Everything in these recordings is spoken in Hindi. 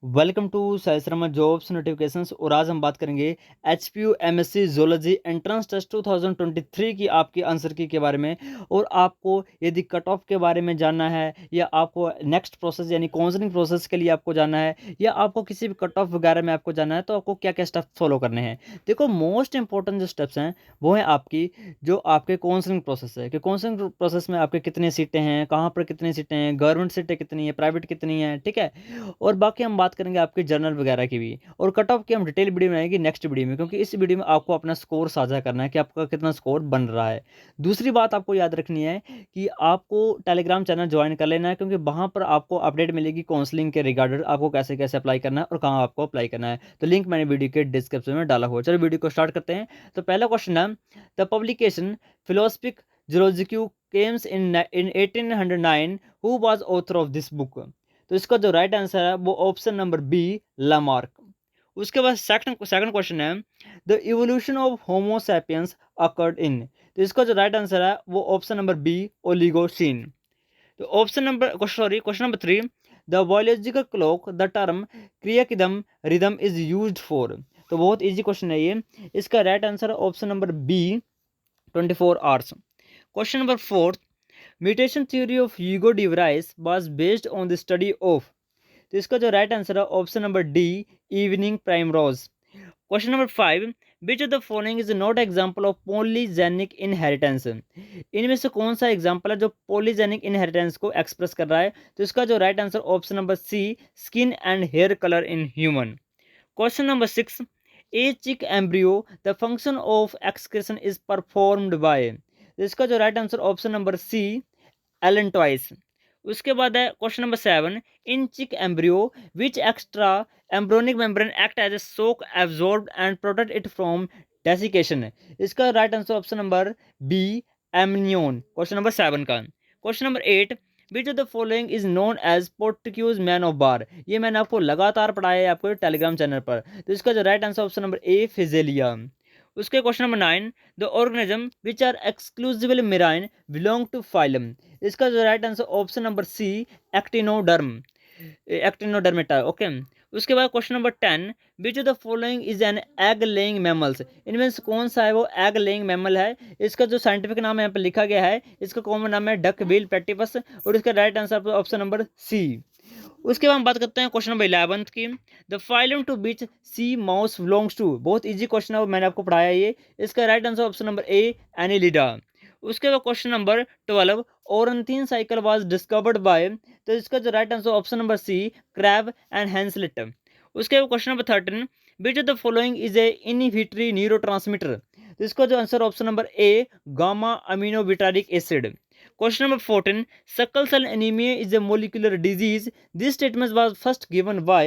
Welcome to Sai Sharma jobs notifications. और आज हम बात करेंगे HPU MSc zoology entrance test 2023 की आपकी आंसर की के बारे में। और आपको यदि कट ऑफ के बारे में जानना है या आपको नेक्स्ट प्रोसेस यानी काउंसलिंग प्रोसेस के लिए आपको जानना है या आपको किसी भी कट ऑफ वगैरह में आपको जानना है तो आपको क्या क्या स्टेप फॉलो करने हैं। देखो, मोस्ट इंपॉर्टेंट जो स्टेप्स हैं वो है आपकी जो आपके काउंसलिंग प्रोसेस है कि काउंसलिंग प्रोसेस में आपके कितने सीटें हैं, कहाँ पर कितनी सीटें हैं, गवर्नमेंट सीटें कितनी है, प्राइवेट कितनी है, ठीक है। और बाकी हम बात करेंगे आपके जर्नल वगैरह की भी। और कट ऑफ की हम डिटेल वीडियो बनाएंगे नेक्स्ट वीडियो में, क्योंकि इस वीडियो में आपको अपना स्कोर साझा करना है कि आपका कितना स्कोर बन रहा है। दूसरी बात आपको याद रखनी है कि आपको टेलीग्राम चैनल ज्वाइन कर लेना है, क्योंकि वहाँ पर आपको अपडेट मिलेगी काउंसलिंग के रिगार्डेड, आपको कैसे कैसे अप्लाई करना है और कहाँ आपको अप्लाई करना है। तो लिंक मैंने वीडियो के डिस्क्रिप्शन में डाला हुआ है। चलो वीडियो को स्टार्ट करते हैं। तो पहला क्वेश्चन है, the publication Philosophie Zoologique came in 1809, who was author of this book. तो इसका जो राइट आंसर है वो ऑप्शन नंबर बी, लामार्क। उसके बाद सेकंड सेकंड क्वेश्चन है, the evolution of Homo sapiens occurred in. तो इसका जो राइट आंसर है वो ऑप्शन नंबर बी, ओलिगोसीन। तो option number sorry question number 3, the biological clock the term circadian rhythm is used for. तो बहुत इजी क्वेश्चन है ये। इसका राइट आंसर है option number b, 24 hours. Question number 4, mutation theory of Hugo de Vries was based on the study of. तो इसका जो राइट आंसर है option number D, evening primrose. Question number 5, which of the following is not example of polygenic inheritance. इनमें से कौन सा एग्जांपल है जो पॉलीजेनिक इनहेरिटेंस को एक्सप्रेस कर रहा है। तो इसका जो right answer option number C, skin and hair colour in human. Question number 6, a chick embryo the function of excretion is performed by. इसका जो right answer option number C, allantois. उसके बाद है question number 7, in chick embryo which extra embryonic membrane act as a shock absorb and protect it from desiccation. इसका right answer option number B, amnion. Question number 7 का। Question number 8, which of the following is known as Portuguese man of war. ये मैंने आपको लगातार पढ़ाया है आपको टेलीग्राम चैनल पर। तो इसका जो right answer option number A, Physalia. उसके question number 9, the organism which are exclusively marine belong to phylum. इसका जो right answer option number C, echinoderm, Echinodermata. Okay. उसके बाद question number 10, which of the following is an egg laying mammals. इनमें से कौन सा है वो एग लेइंग मैमल है। इसका जो साइंटिफिक नाम यहाँ पे लिखा गया है, इसका कॉमन नाम है डक बिल प्लेटिपस। और इसका right answer option number C. उसके बाद हम बात करते हैं क्वेश्चन नंबर 11 की, the phylum to which sea mouse belongs to. बहुत इजी क्वेश्चन है, मैंने आपको पढ़ाया ये। इसका right answer option number A, Annelida. उसके बाद question number 12, ornithine cycle was discovered by. तो इसका जो right answer option number C, Krebs and Henseleit. उसके बाद question number 13, which of the following is a inhibitory neurotransmitter. तो इसका जो answer option number A, gamma अमीनोबिटारिक acid. Question number 14, sickle cell anemia is a molecular disease. This statement was first given by।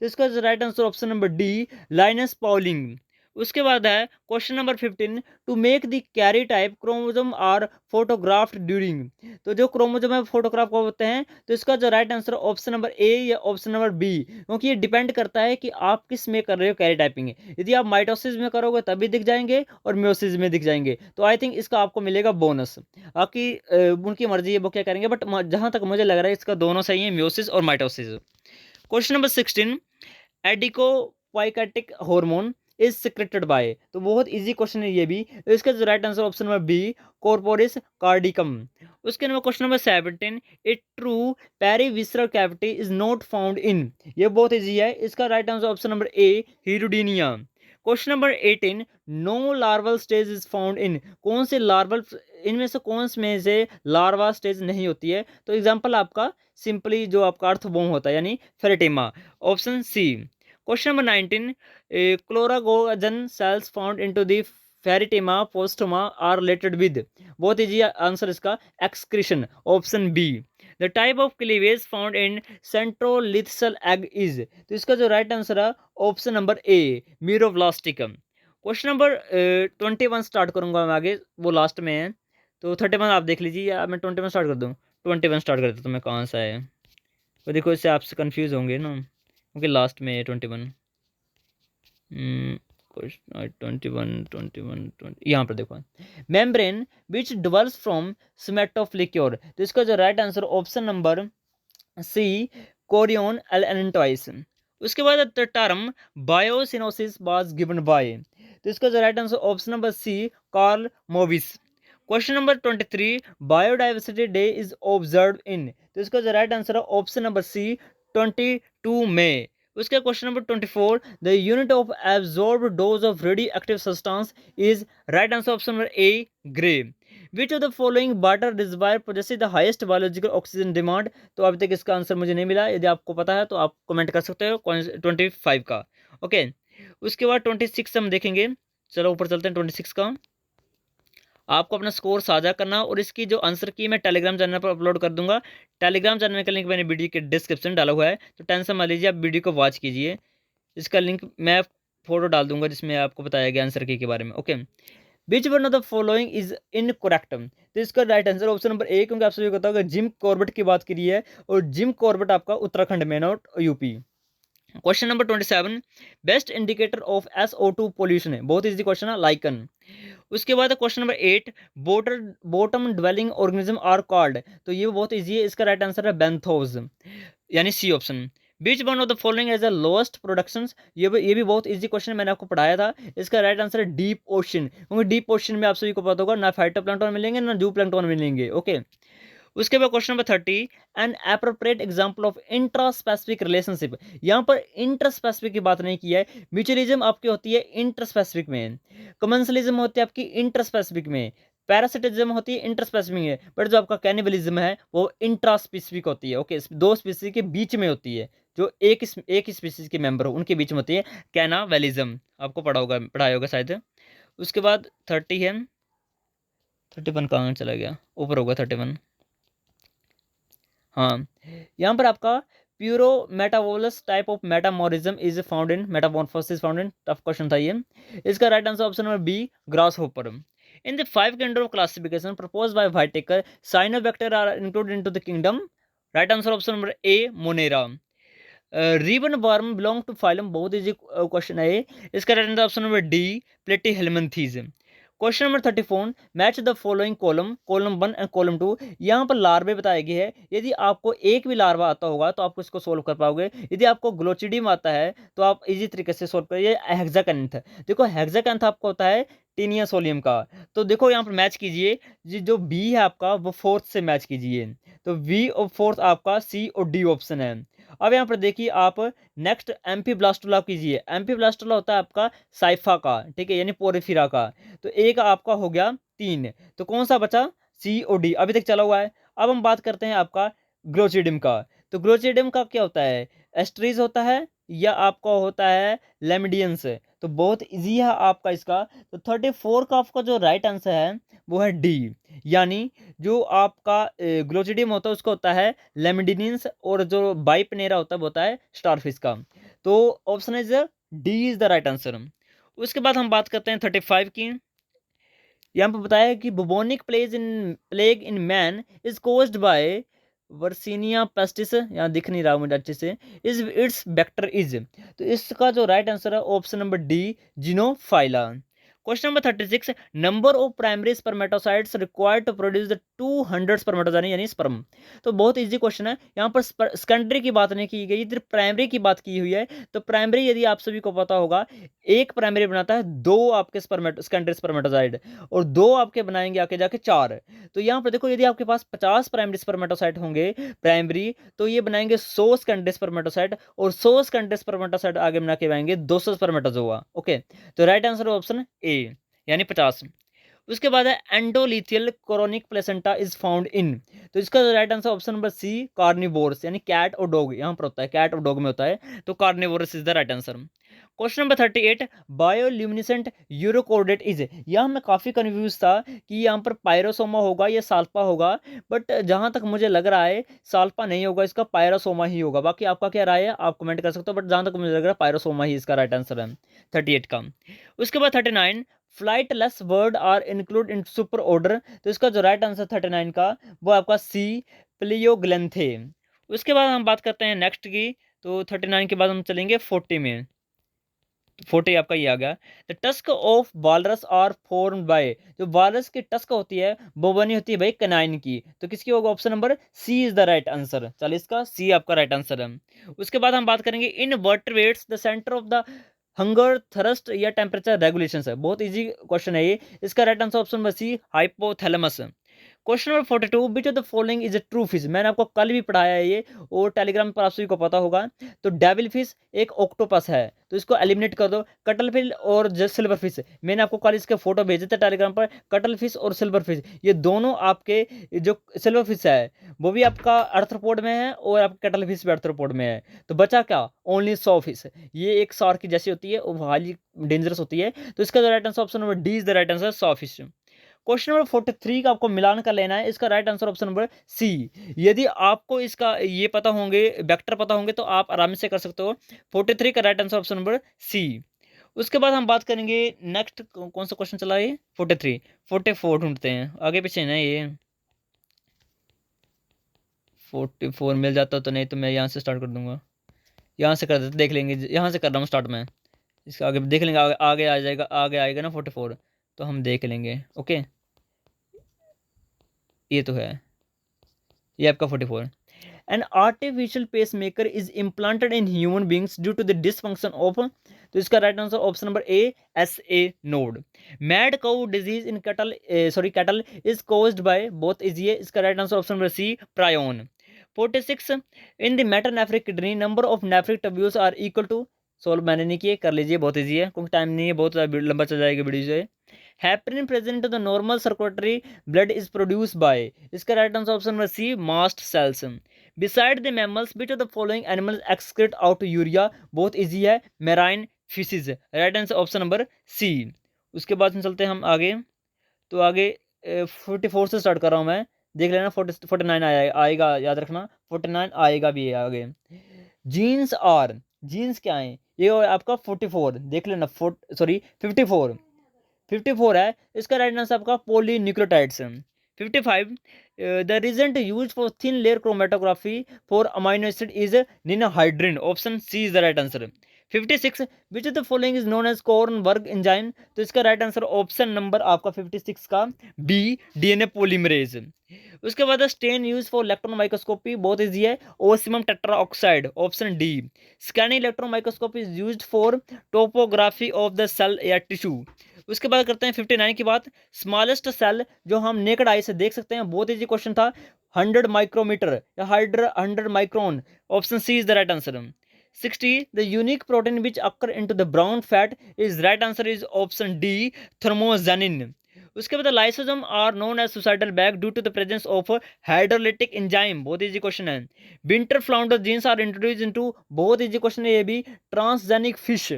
तो इसका right answer option number D, Linus Pauling. उसके बाद है question number 15, to make the karyotype chromosome are photographed during. तो जो क्रोमोजोम है फोटोग्राफ को होते हैं। तो इसका जो राइट आंसर ऑप्शन नंबर ए या ऑप्शन नंबर बी, क्योंकि ये डिपेंड करता है कि आप किस में कर रहे हो कैरी टाइपिंग। यदि आप माइटोसिस में करोगे तभी दिख जाएंगे और म्योसिस में दिख जाएंगे। तो आई थिंक इसका आपको मिलेगा बोनस। बाकी उनकी मर्जी है वो क्या करेंगे, बट जहां तक मुझे लग रहा है इसका दोनों सही है, म्योसिस और mitosis. Question number 16, adipokinetic hormone is secreted by. तो बहुत इजी क्वेश्चन है ये भी। इसका जो right answer option number B, corpora cardiaca. उसके number question number 17, a true perivisceral cavity is not found in. ये बहुत इजी है। इसका right answer option number A, Hirudinea. Question number 18, no larval stage is found in. कौन से लार्वल, इनमें से कौन में से लार्वा स्टेज नहीं होती है। तो एग्जांपल आपका सिंपली जो आपका अर्थवोम होता है यानी Pheretima, option C. Question number 19, chloragogen cells found into the Pheretima posthuma are related with. बहुत इजी आंसर इसका, excretion, option B. The type of cleavage found in centrolecithal egg is. तो इसका जो राइट आंसर है option number A, meroblastic. Question number 21 start करूंगा मैं आगे, वो लास्ट में है। तो 31 आप देख लीजिए या मैं 21 स्टार्ट कर दूँ। 21 स्टार्ट कर देता हूँ मैं, कहाँ सा है वो देखो, इससे आपसे कंफ्यूज होंगे ना, क्योंकि लास्ट में है 21। 21 यहाँ पर देखो, मेम्ब्रेन विच डिवल्स फ्रॉम स्मेटोफ्लिक्योर। तो इसका जो right answer option number C, chorion allantois. उसके बाद the term biocoenosis was given by, तो इसका जो right answer option number C, Karl Mobius. Question number 23, biodiversity day is observe in, तो इसका जो राइट आंसर है ऑप्शन नंबर सी, 22 मई। उसका question number 24, the unit of absorb dose of radio active substance is, right answer option number A, gray. Which of the following water reservoir possesses the highest biological oxygen demand, तो अभी तक इसका आंसर मुझे नहीं मिला, यदि आपको पता है तो आप कमेंट कर सकते हो 25 का। ओके, उसके बाद 26 हम देखेंगे। चलो ऊपर चलते हैं 26 का। आपको अपना स्कोर साझा करना, और इसकी जो आंसर की मैं टेलीग्राम चैनल पर अपलोड कर दूंगा। टेलीग्राम चैनल का लिंक मैंने वीडियो के डिस्क्रिप्शन डाला हुआ है, तो टेंशन मत लीजिए, आप वीडियो को वॉच कीजिए। इसका लिंक मैं फोटो डाल दूंगा जिसमें आपको बताया गया आंसर की के बारे में। Okay, which one of the following is incorrect, तो इसका राइट आंसर ऑप्शन नंबर ए, क्योंकि आपसे पता होगा जिम कॉर्बेट की बात करी है, और जिम कॉर्बेट आपका उत्तराखंड में, not UP. Question number 27, best indicator of SO2 pollution है, बहुत इजी क्वेश्चन है, लाइकन। उसके बाद क्वेश्चन नंबर 8, बोटर bottom dwelling organism are called, तो ये बहुत इजी है, इसका राइट आंसर है बेंथोज, यानी C option. Which one of the following as a lowest productions, ये भी बहुत इजी क्वेश्चन मैंने आपको पढ़ाया था, इसका राइट आंसर है डीप ओशन, क्योंकि डीप ओशन में आप सभी को पता होगा ना फाइटोप्लैंक्टन मिलेंगे ना जू प्लैंक्टन मिलेंगे। ओके, उसके बाद question number 30, N appropriate example of intraspecific relationship, यहाँ पर इंटरस्पेसिफिक की बात नहीं की है। म्यूचुअलिज्म आपकी होती है इंटरस्पेसिफिक में, कमेंसलिज्म होती है आपकी इंटरस्पेसिफिक में, पैरासिटिज्म होती है इंटरस्पेसिफिक में, बट जो आपका कैनिबलिज्म है वो इंट्रास्पेसिफिक होती है। ओके, दो स्पीसीज के बीच में होती है, जो एक स्पीसीज के मेंबर हो उनके बीच में होती है कैनाबलिज्म, आपको पढ़ाया होगा शायद। उसके बाद 30 है, 31 कहाँ चला गया, ऊपर होगा 31। हाँ, यहाँ पर आपका paurometabolous type of metamorphism is found in, metamorphosis found in, tough question था ये। इसका right answer option number B, grasshopper. In the 5 kingdom of classification proposed by Whittaker, cyanobacter are included into the kingdom, right answer option number A, Monera. Ribbon worm belong to phylum, बहुत इजी क्वेश्चन है ये, इसका right answer option number D, Platyhelminthes. Question number 34, match the following column, column 1 and column 2, यहाँ पर लार्वे बताए गए हैं। यदि आपको एक भी लार्वा आता होगा तो आपको इसको सोल्व कर पाओगे, यदि आपको ग्लोचिडियम आता है तो आप इजी तरीके से सोल्व करिए। हेक्साकैंथ, देखो हेक्साकैंथ आपको होता है टीनिया सोलियम का, तो देखो यहाँ पर मैच कीजिए, जो बी है आपका वो फोर्थ से मैच कीजिए, तो वी और फोर्थ आपका सी और डी ऑप्शन है। अब यहाँ पर देखिए आप, नेक्स्ट एम्पी ब्लास्टोला कीजिए, एम्पी ब्लास्टोला होता है आपका साइफा का, ठीक है, यानी पोरिफिरा का, तो एक आपका हो गया 3, तो कौन सा बचा, सी और डी अभी तक चला हुआ है। अब हम बात करते हैं आपका ग्लोचिडियम का, तो ग्लोचिडियम का क्या होता है, एस्ट्रीज होता है या आपका होता है लेमिडियंस, तो बहुत इजी है आपका इसका। तो 34 का आपका जो राइट आंसर है वो है डी, यानी जो आपका ग्लोचिडियम होता है उसका होता है लेमिडिनियंस, और जो बाइपनेरा होता है वो होता है स्टारफिश का, तो option is D is the right answer. उसके बाद हम बात करते हैं 35 की। यहाँ पर बताया है कि bubonic plague in man is caused by Yersinia pestis, यहाँ दिख नहीं रहा मुझे अच्छे से, इज इट्स वेक्टर इज, तो इसका जो राइट आंसर है ऑप्शन नंबर डी, जिनोफाइला। Question number 36, number of primary spermatocytes required to produce the 200 spermatozoa, यानी स्पर्म, तो बहुत इजी क्वेश्चन है। यहाँ पर सेकेंडरी की बात नहीं की गई, इधर प्राइमरी की बात की हुई है। तो प्राइमरी यदि आप सभी को पता होगा, एक प्राइमरी बनाता है 2 आपके सेकेंडरी स्पर्मेटोसाइड, और 2 आपके बनाएंगे आके जाके 4। तो यहाँ पर देखो, यदि आपके पास 50 प्राइमरी स्पर्मेटोसाइट होंगे प्राइमरी, तो ये बनाएंगे 100 सेकेंडरी स्पर्मेटोसाइट, और 100 सेकेंडरी स्पर्मेटोसाइट आगे बना के बनाएंगे 200 स्पर्मेटोजोआ। ओके, तो राइट आंसर ऑप्शन ए, यानी 50। उसके बाद है endothelial chorionic placenta is found in, तो इसका right answer option number C, carnivorous, यानी कैट और डॉग, यहाँ पर होता है कैट और डॉग में होता है, तो carnivorous is the right answer. Question number 38, bioluminescent urochordate is, यहाँ मैं काफ़ी कंफ्यूज था कि यहाँ पर पायरोसोमा होगा या साल्पा होगा, बट जहाँ तक मुझे लग रहा है साल्पा नहीं होगा, इसका पायरोसोमा ही होगा। बाकी आपका क्या राय है आप कमेंट कर सकते हो, बट जहाँ तक मुझे लग रहा है पायरोसोमा ही इसका राइट आंसर है 38 का। उसके बाद 39, flightless bird are include in super order, तो इसका जो राइट आंसर 39 का वो आपका सी, प्लियोग्लेंथे। उसके बाद हम बात करते हैं नेक्स्ट की, तो 39 के बाद हम चलेंगे 40 में। 40 आपका ये आ गया। The tusk of walrus are formed by, जो वालरस की टस्क होती है वो बनी होती है भाई कनाइन की, तो किसकी होगा? Option number C is the right answer. चलिए इसका सी आपका राइट आंसर है। उसके बाद हम बात करेंगे in vertebrates the centre of the hunger thirst या टेम्परेचर रेगुलेशन है। बहुत इजी क्वेश्चन है ये। इसका right answer option number C hypothalamus. Question number 42, which of the following is a true fish. मैंने आपको कल भी पढ़ाया है ये, और टेलीग्राम पर आप सभी को पता होगा। तो डेविल फिश एक ऑक्टोपस है, तो इसको एलिमिनेट कर दो। कटल फिश और सिल्वर फिश, मैंने आपको कल इसके फोटो भेजे थे टेलीग्राम पर। कटल फिश और सिल्वर फिश, ये दोनों आपके, जो सिल्वर फिश है वो भी आपका अर्थरोपोड में है, और आपका कटल फिश भी अर्थरोपोड में है। तो बचा क्या? Only 100 fish. ये एक शार्क की जैसी होती है और हाईली डेंजरस होती है। तो इसका right answer option number D is the right answer, 100 fish. Question number 43 का आपको मिलान कर लेना है। इसका right answer option number C. यदि आपको इसका ये पता होंगे, वेक्टर पता होंगे, तो आप आराम से कर सकते हो। 43 का right answer option number C. उसके बाद हम बात करेंगे नेक्स्ट, कौन सा क्वेश्चन चला है? 43, 44 ढूंढते हैं, आगे पीछे ना ये। 44 मिल जाता तो, नहीं तो मैं यहाँ से स्टार्ट कर दूंगा। यहाँ से कर देते, देख लेंगे। यहाँ से कर रहा हूँ स्टार्ट में। इसका आगे देख लेंगे, आगे आ जाएगा, आगे आएगा ना 44, तो हम देख लेंगे। ओके, ये तो है, ये आपका 44। An artificial pacemaker is implanted in human beings due to the dysfunction of, तो इसका right answer option number A, SA node. Mad cow disease in cattle is caused by, बहुत इजी है। इसका right answer option number C, prion. 46, in the metanephric kidney number of nephric tubules are equal to, solve मैंने नहीं किए, कर लीजिए, बहुत इजी है, क्योंकि टाइम नहीं है, बहुत लंबा चल जाएगा वीडियो से। Heparin present the normal circulatory blood is produce by, इसका right answer option number C, mast cells. Beside the mammals which of the following animals excrete out urea, बहुत इजी है, marine fishes, right answer option number C. उसके बाद में चलते हैं हम आगे। तो आगे 44 से स्टार्ट कर रहा हूँ मैं, देख लेना। 49 आएगा, याद रखना 49 आएगा भी आगे। जीन्स आर, जीन्स क्या है? ये आपका 44, देख लेना। 54, 54 है इसका राइट आंसर आपका, polynucleotides. 55, the reagent use for thin layer chromatography for amino acid is ninhydrin, option C is the right answer. 56, which of the following is known as Kornberg enzyme, तो इसका राइट आंसर ऑप्शन नंबर आपका 56 का बी, डीएनए पॉलीमरेज। उसके बाद stain use for electron microscopy, बहुत इजी है, osmium tetra oxide, option D. Scanning electron microscopy is used for topography of the cell या टिश्यू। उसके बाद करते हैं 59 की बात। स्मॉलेस्ट सेल जो हम नेकड आई से देख सकते हैं, बहुत इजी क्वेश्चन था, 100 माइक्रोमीटर या 100 micron, option C is the right answer. 60, the unique protein which occur into the brown fat is right answer is option D, thermogenin. उसके बाद lysosome are known as suicidal bag due to the presence of hydrolytic enzyme, बहुत इजी क्वेश्चन है। Winter flounder genes are introduce into, बहुत इजी क्वेश्चन है ये भी, ट्रांसजेनिक फिश।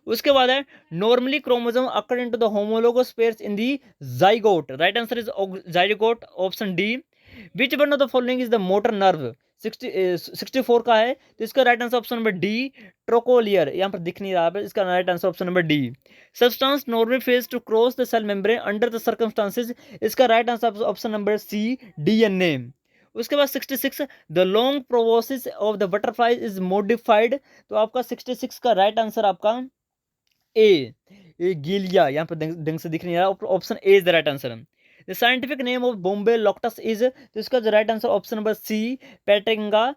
उसके बाद है normally chromosome occur into the homologous pairs in the zygote, right answer is zygote, option D. Which one of the following is the motor nerve, 64 का है, तो इसका right answer option number D, trochlear, यहाँ पर दिख नहीं रहा है, इसका right answer option number D. Substance normally fails to cross the cell membrane under the circumstances, इसका right answer option number C, DNA. उसके बाद 66, the long proboscis of the butterfly is modified, तो आपका 66 का राइट आंसर आपका ए, गीलिया, यहाँ पर ढंग से दिख नहीं रहा, option A is the right answer. The scientific name of Bombay locust is, तो इसका right answer option number C, Patanga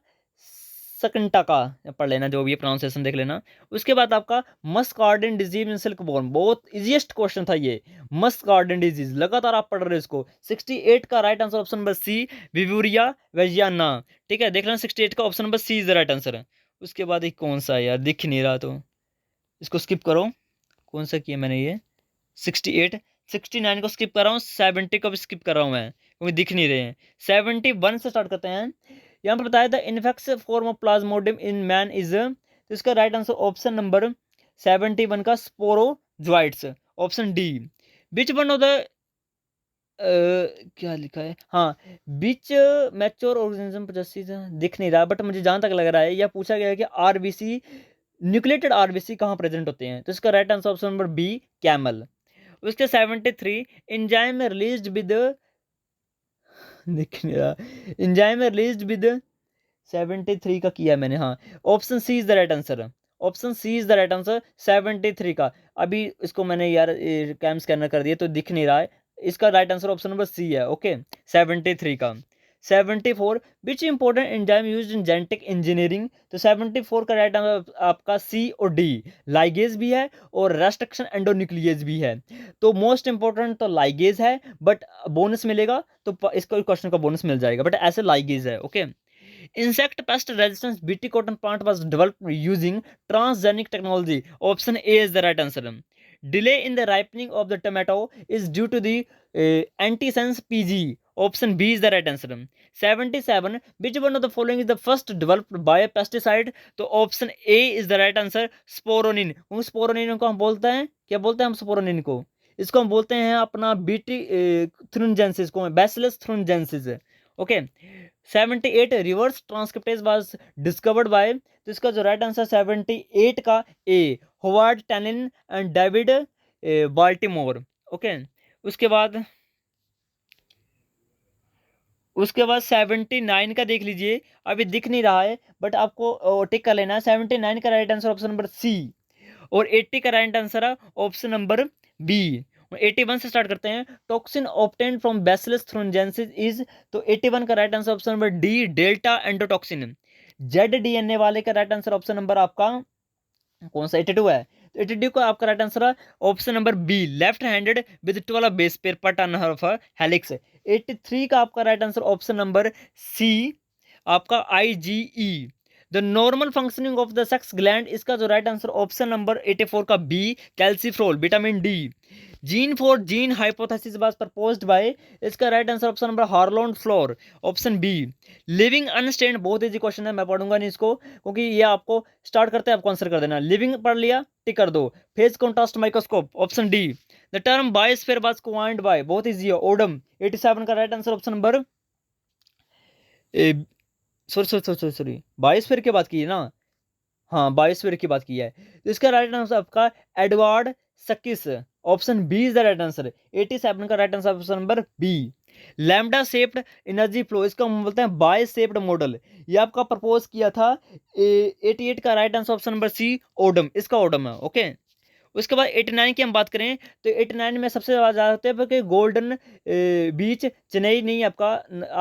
succincta, पढ़ लेना, जो भी प्रोनाउंसिएशन देख लेना। उसके बाद आपका muscardine disease in silkworm, बहुत इजीएस्ट क्वेश्चन था ये, मस्क गार्डन डिजीज, लगातार आप पढ़ रहे हो इसको। 68 का right answer option number C, विवूरिया वेजियाना, ठीक है, देख लेना 68 का option number C is the right answer. उसके बाद एक कौन सा है यार, दिख नहीं रहा, तो इसको स्किप करो। कौन सा किया मैंने ये? 68, 69 को स्किप कर रहा हूँ, 70 को भी स्किप कर रहा हूँ मैं, क्योंकि दिख नहीं रहे हैं। 71 से स्टार्ट करते हैं। यहाँ पर बताया था infectious form of Plasmodium in man is, तो इसका राइट आंसर ऑप्शन नंबर 71 का sporozoites, option D. Which one of the, क्या लिखा है, हाँ, बीच मैच्योर ऑर्गेनिज्म पोजेसिस, दिख नहीं रहा, बट मुझे जहां तक लग रहा है, यह पूछा गया है कि आरबीसी, न्यूक्लिएटेड आरबीसी कहाँ प्रेजेंट होते हैं, तो इसका right answer option number B, camel. उसके 73, एंजाइम रिलीज्ड विद, दिख नहीं रहा, एंजाइम रिलीज्ड विद 73 का किया मैंने, हाँ, option C is the right answer, option C is the right answer 73 का। अभी इसको मैंने यार कैम स्कैनर कर दिया तो दिख नहीं रहा है, इसका right answer option number C है। ओके 73 का। 74 which important enzyme used in genetic engineering, तो 74 का राइट आंसर आपका सी और डी, लाइगेज भी है और रेस्ट्रिक्शन एंडोन्यूक्लियेज भी है। तो मोस्ट इंपॉर्टेंट तो लाइगेज है, बट बोनस मिलेगा तो इसका क्वेश्चन का बोनस मिल जाएगा, बट ऐसे लाइगेज है। Okay insect pest resistance bt cotton plant was developed using transgenic technology, option A is the right answer. Delay in the ripening of the tomato is due to the antisense pg, option B is the right answer. 77 which one of the following is the first developed biopesticide, तो option A is the right answer स्पोरोनिन। स्पोरोनिन को हम बोलते हैं, क्या बोलते हैं हम स्पोरोनिन को, इसको हम बोलते हैं अपना बीटी थ्रुनजेंसिस को, Bacillus thuringiensis. Okay 78 reverse transcriptase was discovered by, तो इसका जो राइट आंसर 78 का A, Howard Temin and David Baltimore. Okay उसके बाद 79 का देख लीजिए, अभी दिख नहीं रहा है बट आपको टिक कर लेना है। 79 का right answer option number C और 80 का राइट आंसर है ऑप्शन नंबर बी। 81 से स्टार्ट करते हैं। Toxin obtained from Bacillus thuringiensis is, तो 81 का right answer option number D delta endotoxin. Z DNA वाले का राइट आंसर ऑप्शन नंबर आपका कौन सा 82 है, तो 82 का आपका राइट आंसर है option number B left handed with 12 base pair per turn of helix. 83 का आपका right answer option number C आपका IgE the normal functioning of the sex gland, इसका जो राइट आंसर ऑप्शन नंबर 84 का B calciferol vitamin D. Gene for gene hypothesis was proposed by, इसका right answer option number Harold Flor option B. Living unstained बहुत इजी क्वेश्चन है, मैं पढ़ूंगा नहीं इसको क्योंकि ये आपको स्टार्ट करते हैं आपको आंसर कर देना। लिविंग पढ़ लिया टिक कर दो। Phase contrast microscope option D. The term biosphere was coined bye, बहुत इजी है, ओडम। 87 का right answer option number sorry biosphere की बात की है ना, हाँ बायोस्फीयर की बात की है, तो इसका राइट आंसर आपका एडवर्ड सकिस option B is the right answer. 87 का right answer option number B. Lambda shaped energy flow, इसका हम बोलते हैं बाय शेप्ड मॉडल, ये आपका प्रपोज किया था 88 का right answer option number C Odum, इसका ओडम है। ओके उसके बाद 89 की हम बात करें तो 89 में सबसे ज़्यादा होते हैं कि गोल्डन बीच चेन्नई नहीं, आपका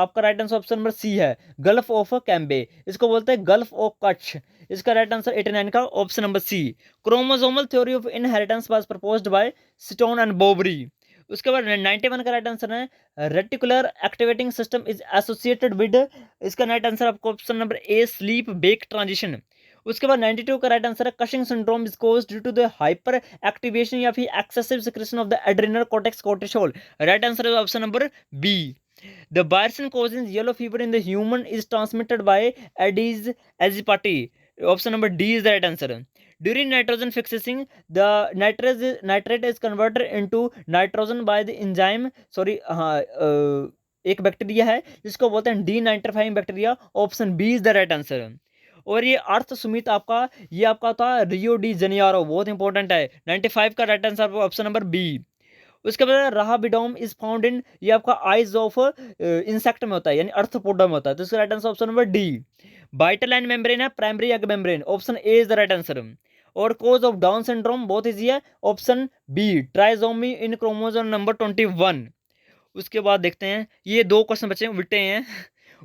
आपका right answer option number C है गल्फ ऑफ कैम्बे, इसको बोलते हैं गल्फ ऑफ कच्छ, इसका राइट आंसर 89 का option number C. Chromosomal theory of inheritance was proposed by Sutton and Boveri. उसके बाद 91 का राइट आंसर है reticular activating system is associated with, इसका राइट आंसर आपको option number A sleep wake transition. उसके बाद 92 का राइट आंसर है Cushing syndrome is caused due to the hyper activation या फिर excessive secretion of the adrenal cortex cortisol, right answer है option number B. The virus causing yellow fever in the human is transmitted by Aedes aegypti, option number D is the right answer. During nitrogen fixing, the nitrate is converted into nitrogen by the enzyme, sorry एक बैक्टीरिया है जिसको बोलते हैं denitrifying bacteria, option B is the right answer. और ये अर्थ सुमित आपका ये आपका था रियो डी जनियारो, बहुत इंपॉर्टेंट है। 95 का right answer option number B. उसके बाद राहाबिडोम इज फाउंड इन, ये आपका आइज ऑफ इंसेक्ट में होता है यानी अर्थपोडा में होता है, तो इसका right answer option number D. Vitelline membrane है primary egg membrane, option A is the right answer. और कोज ऑफ डाउन सिंड्रोम बहुत इजी है, option B trisomy in chromosome number 21। उसके बाद देखते हैं ये दो क्वेश्चन बचे हैं उल्टे हैं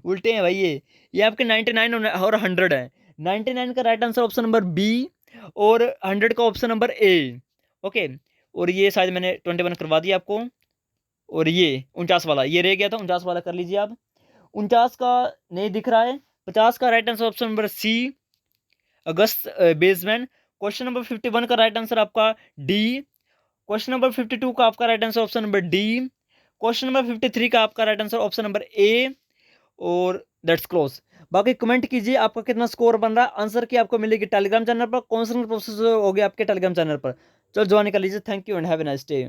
उल्टे हैं भाई, ये आपके 99 और 100 है। 99 का right answer option number B और 100 का ऑप्शन नंबर ए। ओके और ये शायद मैंने 21 करवा दिया आपको, और ये 49 वाला ये रह गया था, 49 वाला कर लीजिए आप। 49 का नहीं दिख रहा है। 50 का right answer option number C August Weismann. Question number 51 का राइट आंसर आपका डी। क्वेश्चन नंबर 52 का आपका right answer option number D. Question number 53 का आपका right answer option number A, और दैट्स क्लोज। बाकी कमेंट कीजिए आपका कितना स्कोर बन रहा है। आंसर की आपको मिलेगी टेलीग्राम चैनल पर, कौन सा प्रोसेस हो गया आपके टेलीग्राम चैनल पर। चलो ज्वाइन कर लीजिए। Thank you and have a nice day.